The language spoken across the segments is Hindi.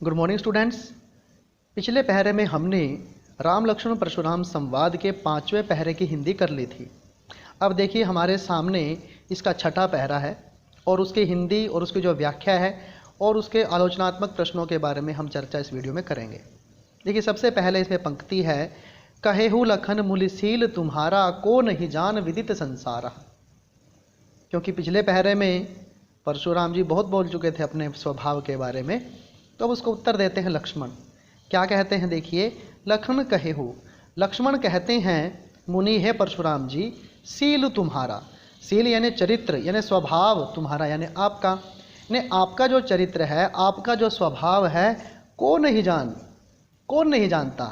Good morning students. पिछले पहरे में हमने राम लक्ष्मण परशुराम संवाद के 5वें पहरे की हिंदी कर ली थी। अब देखिए हमारे सामने इसका छठा पहरा है और उसकी हिंदी और उसकी जो व्याख्या है और उसके आलोचनात्मक प्रश्नों के बारे में हम चर्चा इस वीडियो में करेंगे। देखिए सबसे पहले इसमें पंक्ति है, कहेहु लखन मूलिशील तुम्हारा को नहीं जान विदित संसारा। क्योंकि पिछले पहरे में परशुराम जी बहुत बोल चुके थे अपने स्वभाव के बारे में, तो अब उसको उत्तर देते हैं लक्ष्मण। क्या कहते हैं देखिए, लखन कहेहु, लक्ष्मण कहते हैं मुनि है परशुराम जी, शील तुम्हारा, शील यानी चरित्र यानी स्वभाव तुम्हारा यानी आपका, यानी आपका जो चरित्र है, आपका जो स्वभाव है, कौन नहीं जानता,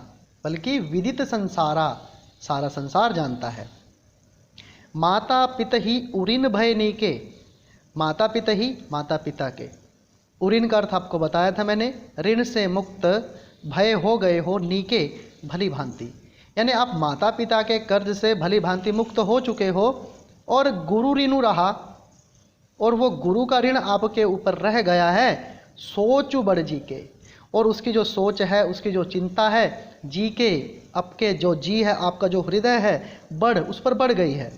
बल्कि विदित संसारा, सारा संसार जानता है। माता पिता ही उरिन भय नीके, माता पिता ही माता पिता के, उरिन का अर्थ आपको बताया था मैंने, ऋण से मुक्त, भय हो गए हो, नीके भली भांति, यानी आप माता पिता के कर्ज से भली भांति मुक्त हो चुके हो और गुरु ऋणु रहा और वो गुरु का ऋण आपके ऊपर रह गया है, सोच बढ़ जी के, और उसकी जो सोच है, उसकी जो चिंता है, जी के, आपके जो जी है, आपका जो हृदय है, बढ़ उस पर बढ़ गई है।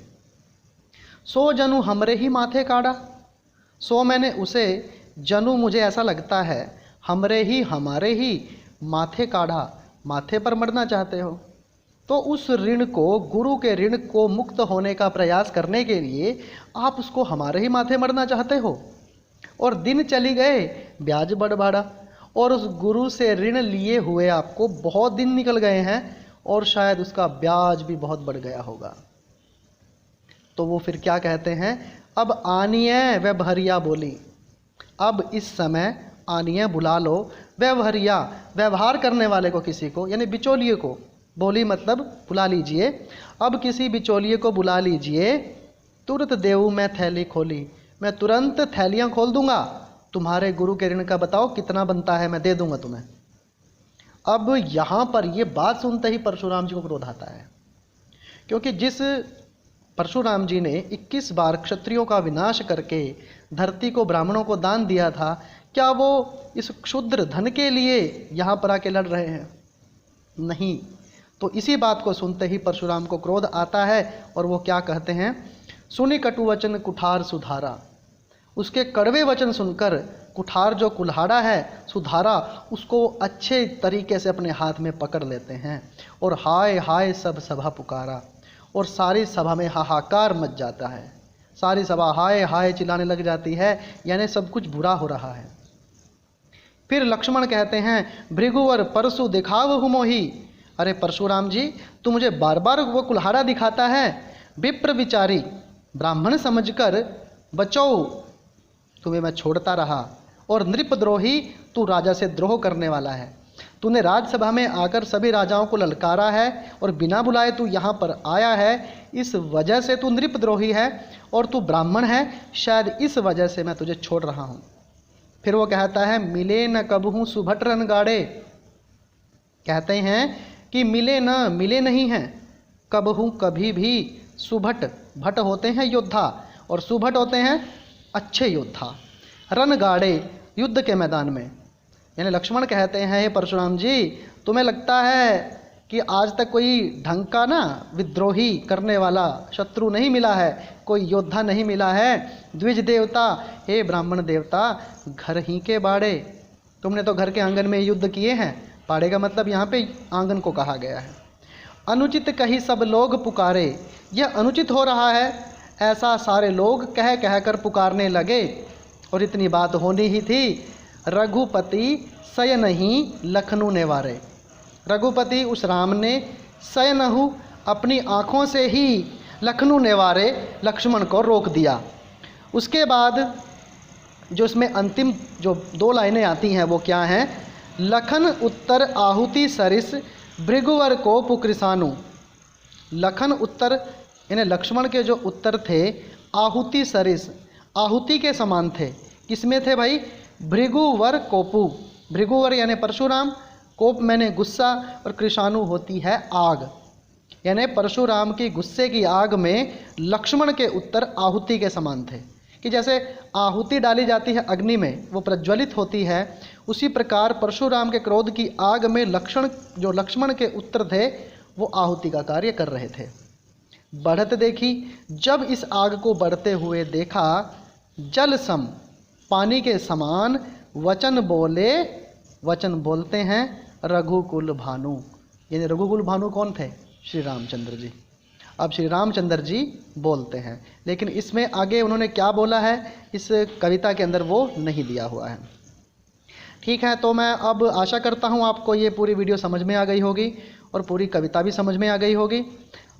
सो जनु हमरे ही माथे काढ़ा, सो मैंने उसे, जनु मुझे ऐसा लगता है, हमरे ही हमारे ही माथे काढ़ा, माथे पर मरना चाहते हो। तो उस ऋण को, गुरु के ऋण को मुक्त होने का प्रयास करने के लिए आप उसको हमारे ही माथे मरना चाहते हो। और दिन चली गए ब्याज बढ़ बढ़ा, और उस गुरु से ऋण लिए हुए आपको बहुत दिन निकल गए हैं और शायद उसका ब्याज भी बहुत बढ़ गया होगा। तो वो फिर क्या कहते हैं, अब आनिए वह भरिया बोली, अब इस समय आनिए बुला लो, व्यवहारिया व्यवहार करने वाले को, किसी को यानी बिचौलिए को, बोली मतलब बुला लीजिए, अब किसी बिचौलिए को बुला लीजिए, तुरंत देऊ मैं थैली खोली, मैं तुरंत थैलियाँ खोल दूंगा, तुम्हारे गुरु के ऋण का बताओ कितना बनता है, मैं दे दूंगा तुम्हें। अब यहाँ पर ये बात सुनते ही परशुराम जी को क्रोध आता है, क्योंकि जिस परशुराम जी ने 21 बार क्षत्रियों का विनाश करके धरती को ब्राह्मणों को दान दिया था, क्या वो इस क्षुद्र धन के लिए यहाँ पर आके लड़ रहे हैं? नहीं। तो इसी बात को सुनते ही परशुराम को क्रोध आता है और वो क्या कहते हैं, सुनि कटु वचन कुठार सुधारा, उसके कड़वे वचन सुनकर कुठार जो कुल्हाड़ा है, सुधारा, उसको अच्छे तरीके से अपने हाथ में पकड़ लेते हैं और हाय हाय सब सभा पुकारा, और सारी सभा में हाहाकार मच जाता है, सारी सभा हाय हाय चिल्लाने लग जाती है, यानी सब कुछ बुरा हो रहा है। फिर लक्ष्मण कहते हैं, भृगुवर परशु दिखावहु मोही, अरे परशुराम जी तू मुझे बार बार वो कुल्हाड़ा दिखाता है, विप्र विचारी, ब्राह्मण समझकर बचो तुम्हें मैं छोड़ता रहा, और नृपद्रोही तू राजा से द्रोह करने वाला है, तूने राजसभा में आकर सभी राजाओं को ललकारा है और बिना बुलाए तू यहाँ पर आया है, इस वजह से तू नृपद्रोही है और तू ब्राह्मण है, शायद इस वजह से मैं तुझे छोड़ रहा हूँ। फिर वो कहता है, मिले न कबहू सुभट रन गाड़े, कहते हैं कि मिले नहीं हैं कबहू कभी भी, सुभट, भट होते हैं योद्धा और सुभट होते हैं अच्छे योद्धा, रन गाड़े युद्ध के मैदान में। यानी लक्ष्मण कहते हैं, हे परशुराम जी तुम्हें लगता है कि आज तक कोई ढंग का ना विद्रोही करने वाला शत्रु नहीं मिला है, कोई योद्धा नहीं मिला है, द्विज देवता, हे ब्राह्मण देवता, घर ही के बाड़े, तुमने तो घर के आंगन में युद्ध किए हैं, बाड़े का मतलब यहाँ पे आंगन को कहा गया है। अनुचित कही सब लोग पुकारे, यह अनुचित हो रहा है, ऐसा सारे लोग कह कह कर पुकारने लगे, और इतनी बात होनी ही थी, रघुपति सयनहि लखनऊ नेवारे, रघुपति उस राम ने सयनहु अपनी आँखों से ही लखनऊ नेवारे, लक्ष्मण को रोक दिया। उसके बाद जो इसमें अंतिम जो 2 लाइनें आती हैं वो क्या हैं, लखन उत्तर आहुति सरिस भृगुवर को पुकृसानु, लखन उत्तर यानी लक्ष्मण के जो उत्तर थे आहुति सरिस, आहुति के समान थे, किसमें थे भाई, भृगुवर कोपु, भृगुवर यानी परशुराम, कोप मैंने गुस्सा, और कृषाणु होती है आग, यानी परशुराम की गुस्से की आग में लक्ष्मण के उत्तर आहुति के समान थे, कि जैसे आहुति डाली जाती है अग्नि में, वो प्रज्वलित होती है, उसी प्रकार परशुराम के क्रोध की आग में लक्ष्मण के उत्तर थे वो आहुति का कार्य कर रहे थे। बढ़त देखी, जब इस आग को बढ़ते हुए देखा, जल सम पानी के समान वचन बोले, वचन बोलते हैं रघुकुल भानु। यानी रघुकुल भानु कौन थे? श्री रामचंद्र जी। अब श्री रामचंद्र जी बोलते हैं, लेकिन इसमें आगे उन्होंने क्या बोला है इस कविता के अंदर वो नहीं दिया हुआ है। ठीक है, तो मैं अब आशा करता हूँ आपको ये पूरी वीडियो समझ में आ गई होगी और पूरी कविता भी समझ में आ गई होगी।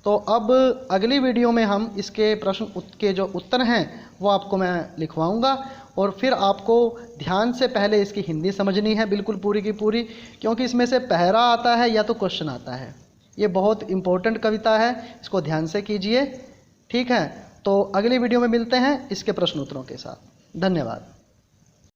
तो अब अगली वीडियो में हम इसके प्रश्न के जो उत्तर हैं वो आपको मैं लिखवाऊंगा, और फिर आपको ध्यान से पहले इसकी हिंदी समझनी है बिल्कुल पूरी की पूरी, क्योंकि इसमें से पहरा आता है या तो क्वेश्चन आता है। ये बहुत इम्पोर्टेंट कविता है, इसको ध्यान से कीजिए। ठीक है, तो अगली वीडियो में मिलते हैं इसके प्रश्न उत्तरों के साथ। धन्यवाद।